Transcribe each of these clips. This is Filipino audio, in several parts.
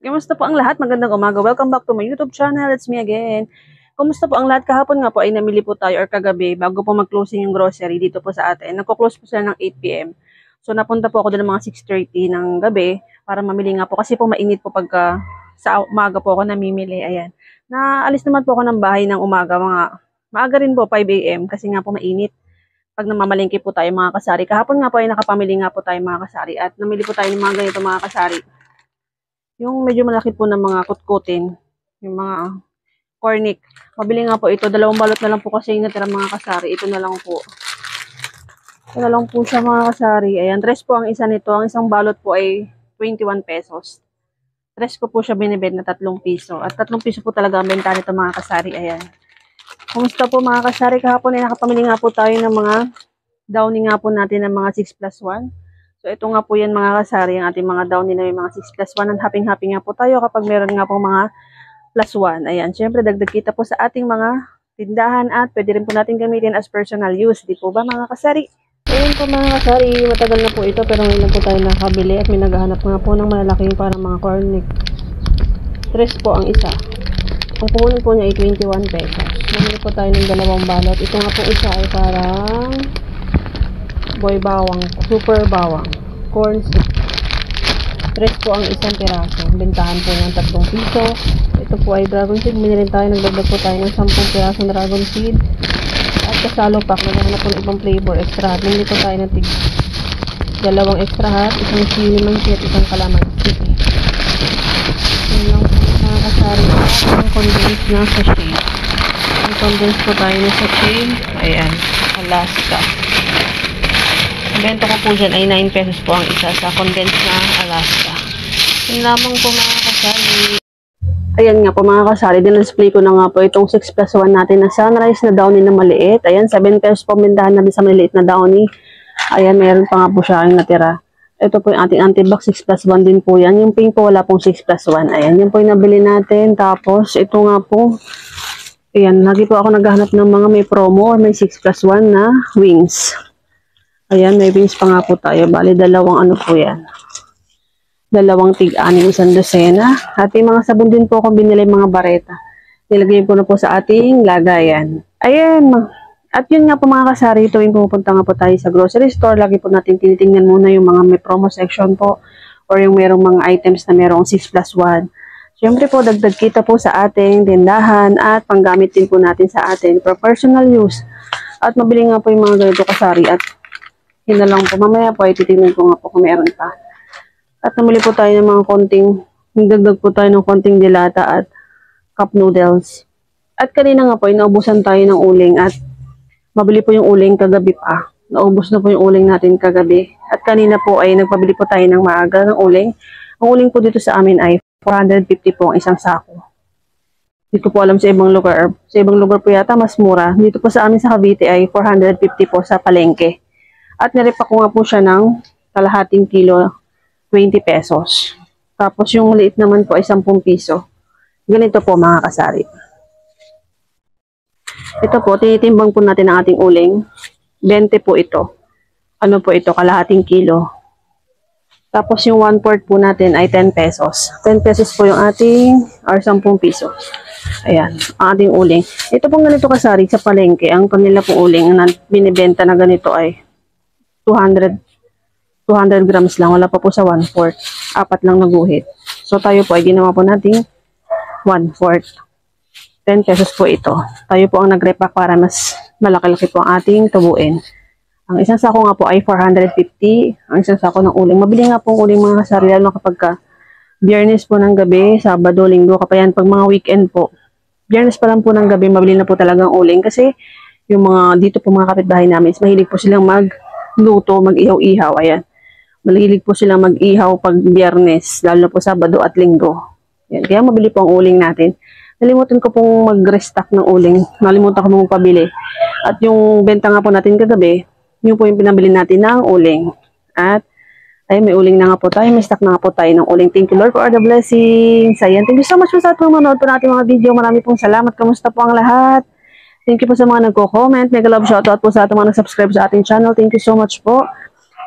Kumusta po ang lahat? Magandang umaga. Welcome back to my YouTube channel. It's me again. Kumusta po ang lahat? Kahapon nga po ay namili po tayo or kagabi bago po mag-closing yung grocery dito po sa atin. Nagko-close po sila ng 8 PM. So napunta po ako doon ng mga 6:30 ng gabi para mamili nga po kasi po mainit po pagka sa umaga po ako namimili. Ayan. Naalis naman po ako ng bahay ng umaga maaga rin po 5 AM kasi nga po mainit. Pag namamalengke po tayo mga kasari. Kahapon nga po ay nakapamili nga po tayo mga kasari at namili po tayo ng mga ganito mga kasari. Yung medyo malaki po ng mga kutkutin, yung mga cornic. Mabili nga po ito, 2 balot na lang po kasi yung natira mga kasari. Ito na lang po. Ito na lang po siya mga kasari. Ayan, 3 po ang isa nito. Ang isang balot po ay 21 pesos. 3 ko po siya binibenta na 3 piso. At 3 piso po talaga ang benta nito mga kasari. Ayan. Kumusta po mga kasari? Kahapon ay nakapamili nga po tayo ng mga downy nga po natin ng mga 6+1. So, ito nga po yan mga kasari, ang ating mga downy na may mga 6+1. And happy-happy nga po tayo kapag meron nga po mga +1. Ayan, syempre dagdag kita po sa ating mga tindahan at pwede rin po natin gamitin as personal use. Di po ba mga kasari? Ayan po mga kasari, matagal na po ito pero ngayon lang po tayo nakabili at may naghahanap nga po ng malalaking parang mga cornic. 3 po ang isa. Ang puhunan po niya ay 21 pesos. Namili po tayo ng 2 balot. Ito nga po isa ay parang boy bawang, super bawang, corn soup. 3 po ang isang piraso. Bentahan po ng 3 piso. Ito po ay dragon seed. Binili tayo, nagdagdag po tayo ng 10 pirasong dragon seed. At kasalo pack, naghahanap po ng ibang flavor, extra hot. Binili po tayo ng 2 extra hot, isang chili mansi at isang calamansi. Yun lang po mga kasari. Ang condensed na sachet. Ang condensed po tayo na sachet. Ayan, Alaska. Bento ko po dyan ay 9 pesos po ang isa sa condensed na Alaska. Yun lamang po mga kasari. Ayan nga po mga kasari, dinasplay ko na nga po itong 6+1 natin na sunrise na downy na maliit. Ayan, 7 pesos po bintahan natin sa maliit na downy. Ayan, meron pa nga po siya ang natira. Ito po yung ating anti-box 6+1 din po yan. Yung pink po wala pong 6+1. Ayan, yun po yung nabili natin. Tapos, ito nga po. Ayan, lagi po ako naghahanap ng mga may promo or may 6+1 na wings. Ayan, may wings pa nga po tayo. Bali, 2 ano po yan. 2 tig-anim, 1 dosena. At yung mga sabon din po akong binili mga bareta. Nilagay po na po sa ating lagayan. Ayan. At yun nga po mga kasari, tuwing pupunta nga po tayo sa grocery store, lagi po natin tinitingnan muna yung mga may promo section po or yung merong mga items na merong 6+1. Siyempre po, dagdag kita po sa ating tindahan at panggamit din po natin sa atin for personal use. At mabili nga po yung mga ganito kasari at yun na lang po. Mamaya po ay titignan ko nga po kung meron pa. At namuli po tayo ng mga dagdag po tayo ng konting dilata at cup noodles. At kanina nga po ay naubusan tayo ng uling at mabili po yung uling kagabi pa. Naubos na po yung uling natin kagabi. At kanina po ay nagpabili po tayo ng maaga ng uling. Ang uling po dito sa amin ay 450 po ang isang sako. Dito po alam sa ibang lugar. Sa ibang lugar po yata mas mura. Dito po sa amin sa Cavite ay 450 po sa palengke. At nirepa ko nga po siya ng kalahating kilo, 20 pesos. Tapos yung maliit naman po ay 10 piso. Ganito po mga kasari. Ito po, tinitimbang po natin ang ating uling. 20 po ito. Ano po ito? Kalahating kilo. Tapos yung 1/4 po natin ay 10 pesos. 10 pesos po yung ating, or 10 piso. Ayan, ang ating uling. Ito pong ganito kasari sa palengke. Ang kanila pong uling na binibenta na ganito ay 200 grams lang. Wala pa po sa 1/4. 4 lang naguhit. So tayo po ay ginawa po natin 1/4. 10 pesos po ito. Tayo po ang nagrepack para mas malaki-laki po ang ating tubuin. Ang isang sako nga po ay 450. Ang isang sako ng uling. Mabili nga po ang uling mga kasari lalo kapag ka Biyernes po ng gabi, Sabado, Linggo, kapayan pag mga weekend po. Biyernes pa lang po ng gabi, mabili na po talagang uling kasi yung mga dito po mga kapitbahay namin, mahilig po silang magluto, mag-ihaw-ihaw. Ayan. Mahilig po silang mag-ihaw pag Biyernes, lalo na po Sabado at Linggo. Ayan. Kaya mabili po ang uling natin. Nalimutan ko pong mag-restock ng uling. Nalimutan ko pong pabili. At yung benta nga po natin kagabi, yun po yung pinabili natin ng uling. At ay may uling na nga po tayo. May stock na nga po tayo ng uling. Thank you Lord for all the blessings. Ayan. Thank you so much po sa manood po natin mga video. Marami pong salamat. Kamusta po ang lahat? Thank you po sa mga nagko-comment. Mega love shoutout po sa ating mga nag-subscribe sa ating channel. Thank you so much po.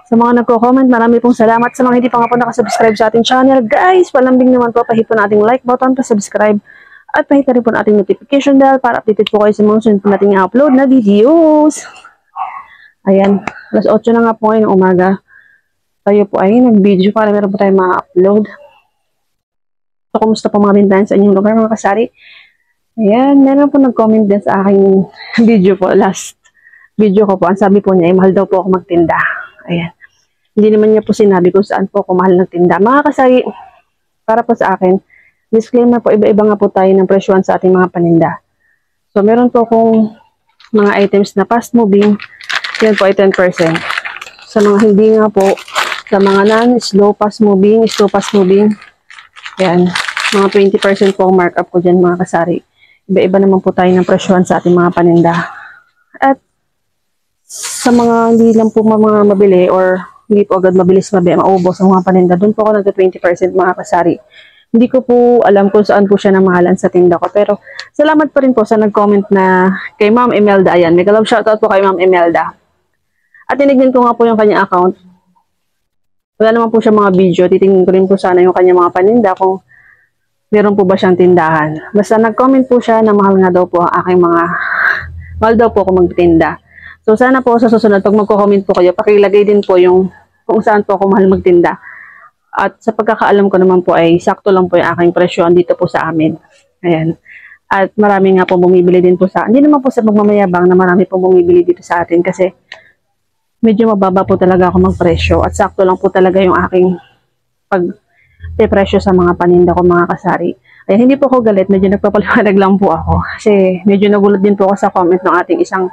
Sa mga nagko-comment, marami pong salamat. Sa mga hindi pa nga po nakasubscribe sa ating channel, guys, palambing naman po, pahit po nating like button, pa-subscribe, at pahit na rin po nating notification bell para updated po kayo sa mga sunod po nating upload na videos. Ayan, alas 8 na nga po ngayon ng umaga. Tayo po ay nag-video para meron po tayong ma-upload. So, kumusta po mga bintahan sa inyong lugar, mga kasari? Ayan, meron po nag-comment din sa aking video po, last video ko po. Ang sabi po niya, mahal daw po ako magtinda. Ayan. Hindi naman niya po sinabi kung saan po ako mahal nagtinda. Mga kasari, para po sa akin, disclaimer po, iba-iba nga po tayo ng presyohan sa ating mga paninda. So, meron po akong mga items na fast moving, yan po ay 10%. Sa mga hindi nga po, sa mga non-slow fast moving, slow fast moving, yan, mga 20% po ang markup ko dyan, mga kasari. Iba-iba naman po tayo ng presyohan sa ating mga paninda. At sa mga hindi lang po mga mabili or hindi po agad mabilis maubos ang mga paninda, doon po ako nag-20% mga kasari. Hindi ko po alam kung saan po siya namahalan sa tinda ko. Pero salamat pa rin po sa nag-comment na kay Ma'am Imelda. Ayan, mega love shoutout po kay Ma'am Imelda. At tinignan ko nga po yung kanyang account. Wala naman po siya mga video. Titingnan ko rin po sana yung kanyang mga paninda kung meron po ba siyang tindahan. Basta nag-comment po siya na mahal nga daw po ang aking mga mahal daw po ako magtinda. So, sana po sa susunod, pag magko-comment po kayo, pakilagay din po yung kung saan po ako mahal magtinda. At sa pagkakaalam ko naman po ay sakto lang po yung aking presyo dito po sa amin. Ayan. At marami nga po bumibili din po sa, hindi naman po sa magmamayabang na marami po bumibili dito sa atin kasi medyo mababa po talaga ako magpresyo. At sakto lang po talaga yung aking pag-presyo sa mga paninda ko, mga kasari. Ayan, hindi po ako galit, medyo nagpapaliwanag lang po ako. Kasi medyo nagulat din po ako sa comment ng ating isang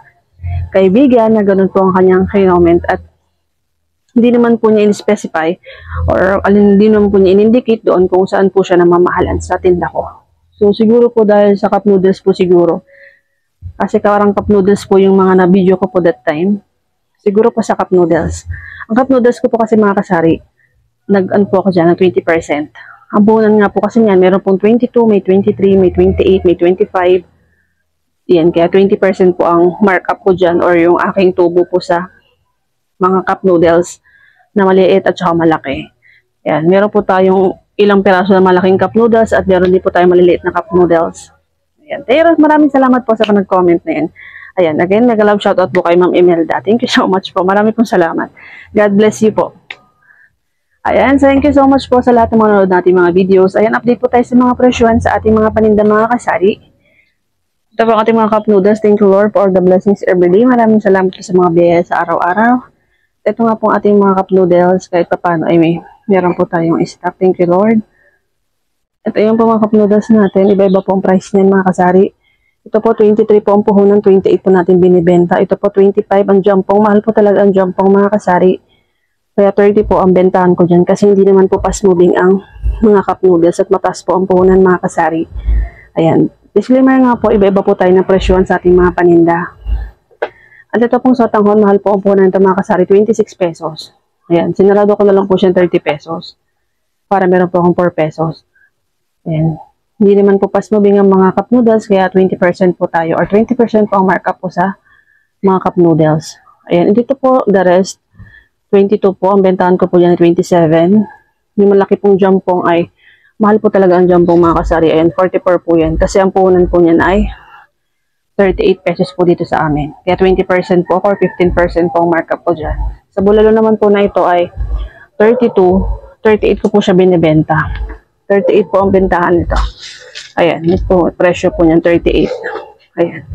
kaibigan na ganun po ang kanyang comment at hindi naman po niya in-specify or hindi naman po niya in-indicate doon kung saan po siya namamahalan sa tinda ko. So siguro po dahil sa cup noodles po siguro. Kasi parang cup noodles po yung mga na-video ko po that time. Siguro po sa cup noodles. Ang cup noodles ko po kasi mga kasari, nag-an po ako dyan ng 20%. Ang buunan nga po kasi niyan, meron pong 22, may 23, may 28, may 25. Yan, kaya 20% po ang markup ko dyan or yung aking tubo po sa mga cup noodles na maliit at saka malaki. Yan, meron po tayong ilang piraso na malaking cup noodles at meron din po tayong maliliit na cup noodles. Ayan, pero maraming salamat po sa nag-comment na yan. Ayan, again, mega love shoutout po kay Ma'am Imelda. Thank you so much po. Marami pong salamat. God bless you po. Ayan, thank you so much po sa lahat ng mga nanonood natin mga videos. Ayan, update po tayo sa mga presyohan sa ating mga paninda mga kasari. Ito po ang ating mga cup noodles. Thank you Lord for all the blessings everyday. Maraming salamat po sa mga biyaya sa araw-araw. Ito nga po ang ating mga cup noodles. Kahit pa paano ay meron po tayong stock. Thank you Lord. Ito yung po mga cup noodles natin. Iba-iba po ang price niyan mga kasari. Ito po 23 po ang puhunan. 28 po natin binibenta. Ito po 25 ang jampong. Mahal po talaga ang jampong mga kasari. Kaya 30 po ang bentahan ko dyan. Kasi hindi naman po fast moving ang mga cup noodles. At mataas po ang puhunan mga kasari. Ayan. Disclaimer nga po, iba-iba po tayo ng presyohan sa ating mga paninda. At ito pong sotanghon, mahal po ang puhunan nito mga kasari, 26 pesos. Ayan, sinarado ko na lang po siya 30 pesos. Para meron po akong 4 pesos. Ayan. Hindi naman po fast moving ang mga cup noodles, kaya 20% po tayo. Or 20% po ang markup po sa mga cup noodles. Ayan, dito po, the rest, 22 po. Ang bentahan ko po yan 27. Yung malaki pong jampong ay mahal po talaga ang jampong mga kasari. Ayan, 44 po yan. Kasi ang puhunan po niyan ay 38 pesos po dito sa amin. Kaya 20% po or 15% po ang markup po dyan. Sa bulalo naman po na ito ay 32. 38 ko po siya binibenta. 38 po ang bentahan nito. Ayan, ito, presyo po niyan 38. Ayan.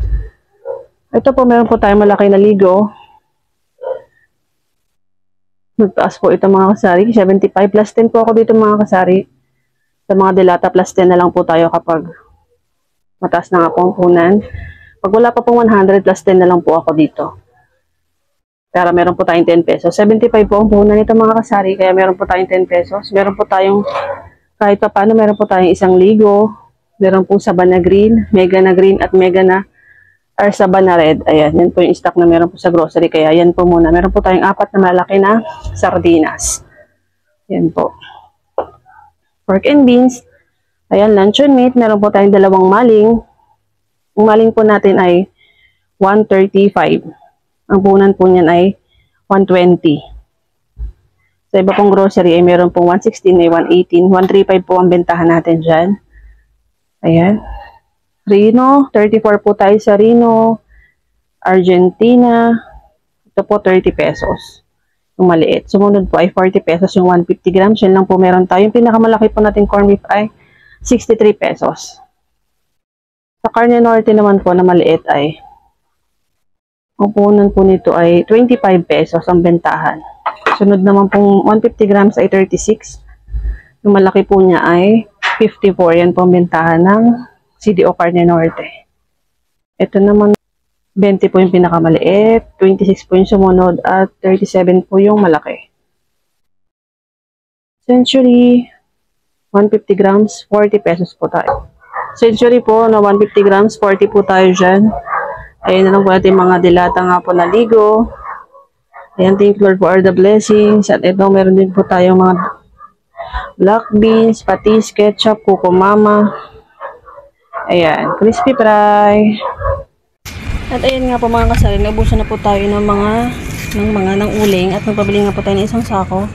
Ito po, meron po tayong malaki na ligo. Nagtaas po ito mga kasari. 75 plus 10 po ako dito mga kasari. Sa mga delata plus 10 na lang po tayo kapag mataas na nga po ang puhunan. Pag wala pa pong 100 plus 10 na lang po ako dito. Kaya meron po tayong 10 pesos. 75 po ang puhunan nito mga kasari. Kaya meron po tayong 10 pesos. Meron po tayong, kahit pa paano, meron po tayong isang ligo. Meron po Saba na green, mega na green at mega na or Saba na red. Ayan, yan po yung stock na meron po sa grocery. Kaya yan po muna. Meron po tayong 4 na malaki na sardinas. Yan po. Pork and beans. Ayan, luncheon meat. Meron po tayong 2 maling. Ang maling po natin ay 135. Ang punan po niyan ay 120. Sa iba pong grocery ay meron pong 116, may 118, 135 po ang bentahan natin dyan. Ayan. Rino, 34 po tayo sa Rino. Argentina, ito po 30 pesos. Yung maliit. Sumunod po ay 40 pesos yung 150 grams. Yan lang po meron tayo. Yung pinakamalaki po natin corn beef ay 63 pesos. Sa Carne Norte naman po na maliit ay ang puhunan po nito ay 25 pesos ang bentahan. Sunod naman pong 150 grams ay 36. Yung malaki po niya ay 54. Yan po ang bentahan ng CDO Carne Norte. Ito naman 20 po yung pinakamaliit, 26 po yung sumunod, at 37 po yung malaki. Century, 150 grams, 40 pesos po tayo. Century po na 150 grams, 40 po tayo dyan. Ayan na lang po natin mga dilata nga po na ligo. Ayan, thank you Lord for all the blessings. At ito, meron din po tayo mga black beans, patis, ketchup, kuko mama. Ayan, crispy fry. At ayan nga po mga kasari, naubusan na po tayo ng uling at magpabili nga po tayo ng isang sako.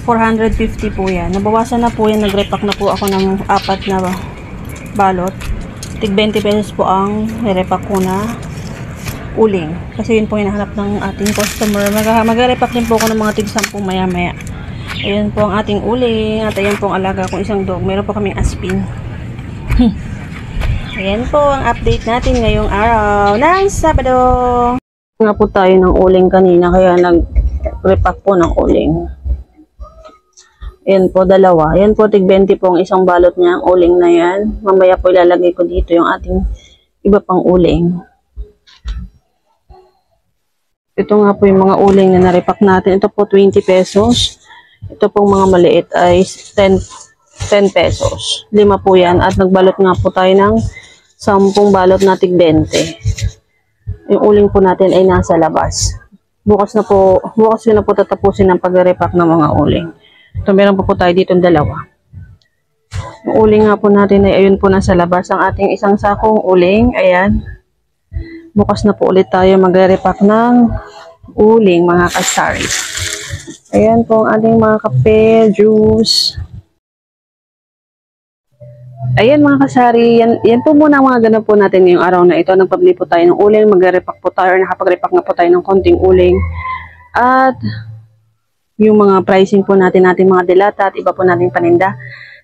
450 po yan. Nabawasan na po yan, nag-repack na po ako ng 4 na balot. Tig 20 pesos po ang repack ko na uling. Kasi yun po yung hinahanap ng ating customer. Mag-repack din po ako ng mga tig 10 maya-maya. Ayan po ang ating uling at ayan po ang alaga kong isang dog. Meron po kaming aspin. Ayan po ang update natin ngayong araw ng Sabado. Nga po tayo ng uling kanina kaya nag-repack po ng uling. Ayan po, dalawa. Ayan po, tig 20 po ang isang balot niya, ang uling na yan. Mamaya po ilalagay ko dito yung ating iba pang uling. Ito nga po yung mga uling na na-repack natin. Ito po 20 pesos. Ito pong mga maliit ay 10 pesos. 5 po yan at nagbalot nga po tayo ng 10 balot na tig 20. Yung uling po natin ay nasa labas. Bukas ko na po tatapusin ang pag-repack ng mga uling. Ito meron po tayo dito dalawa. Yung uling nga po natin ay ayun po nasa labas. Ang ating isang sakong uling, ayan. Bukas na po ulit tayo mag-repack ng uling mga kasari. Ayan po ang ating mga kape, juice. Ayan mga kasari, yan po muna mga ganun po natin ngayong araw na ito. Nagpabili po tayo ng uling, mag-repack po tayo or nakapag-repack na po tayo ng konting uling. At yung mga pricing po natin mga dilata at iba po nating paninda.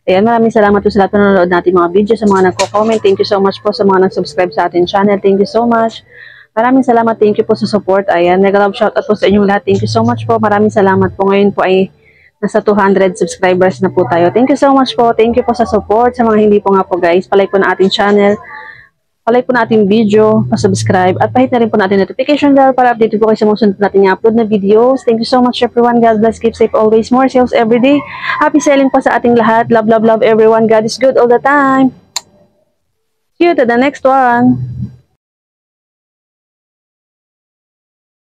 Ayan, maraming salamat po sa lahat po nanonood natin mga video, sa mga nagko-comment. Thank you so much po sa mga nag-subscribe sa ating channel. Thank you so much. Maraming salamat. Thank you po sa support. Ayan, mega love shoutout po sa inyong lahat. Thank you so much po. Maraming salamat po. Ngayon po ay nasa 200 subscribers na po tayo. Thank you so much po. Thank you po sa support. Sa mga hindi po nga po guys, palike po na ating channel. Palike po na ating video, pa-subscribe, at pahit na rin po natin notification bell para update po kayo sa mga sunod natin i-upload na videos. Thank you so much everyone. God bless. Keep safe always. More sales every day. Happy selling po sa ating lahat. Love, love, love everyone. God is good all the time. See you to the next one.